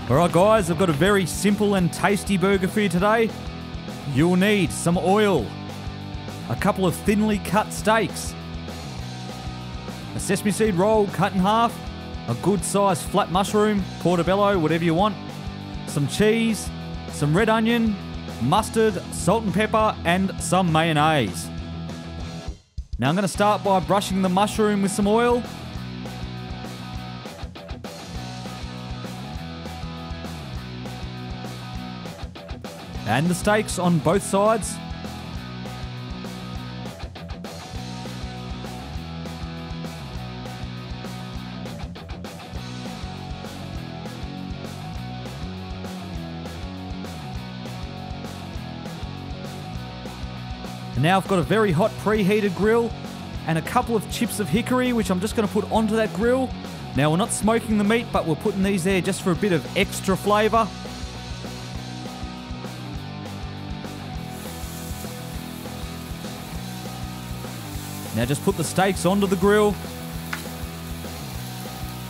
Alright guys, I've got a very simple and tasty burger for you today. You'll need some oil, a couple of thinly cut steaks, a sesame seed roll cut in half, a good sized flat mushroom, portobello, whatever you want, some cheese, some red onion, mustard, salt and pepper, and some mayonnaise. Now I'm going to start by brushing the mushroom with some oil. And the steaks on both sides. And now I've got a very hot preheated grill and a couple of chips of hickory, which I'm just going to put onto that grill. Now we're not smoking the meat, but we're putting these there just for a bit of extra flavour. Now just put the steaks onto the grill,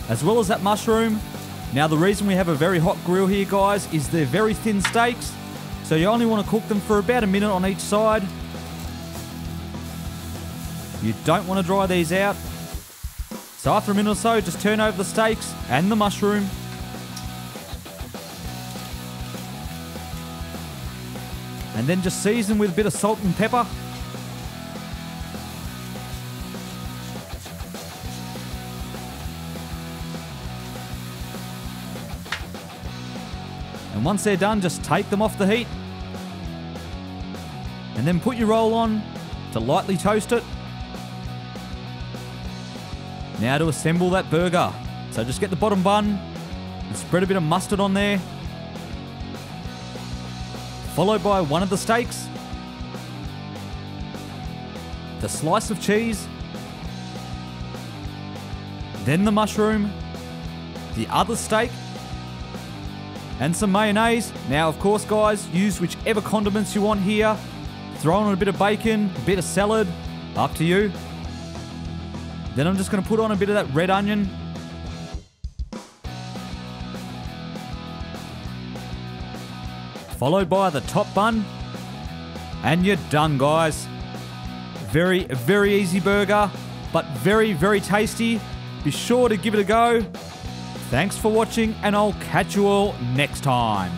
as well as that mushroom. Now the reason we have a very hot grill here, guys, is they're very thin steaks, so you only want to cook them for about a minute on each side. You don't want to dry these out. So after a minute or so, just turn over the steaks and the mushroom. And then just season with a bit of salt and pepper. And once they're done, just take them off the heat. And then put your roll on to lightly toast it. Now to assemble that burger. So just get the bottom bun and spread a bit of mustard on there. Followed by one of the steaks. The slice of cheese. Then the mushroom. The other steak. And some mayonnaise. Now, of course, guys, use whichever condiments you want here. Throw on a bit of bacon, a bit of salad, up to you. Then I'm just going to put on a bit of that red onion. Followed by the top bun. And you're done, guys. Very, very easy burger, but very, very tasty. Be sure to give it a go. Thanks for watching, and I'll catch you all next time.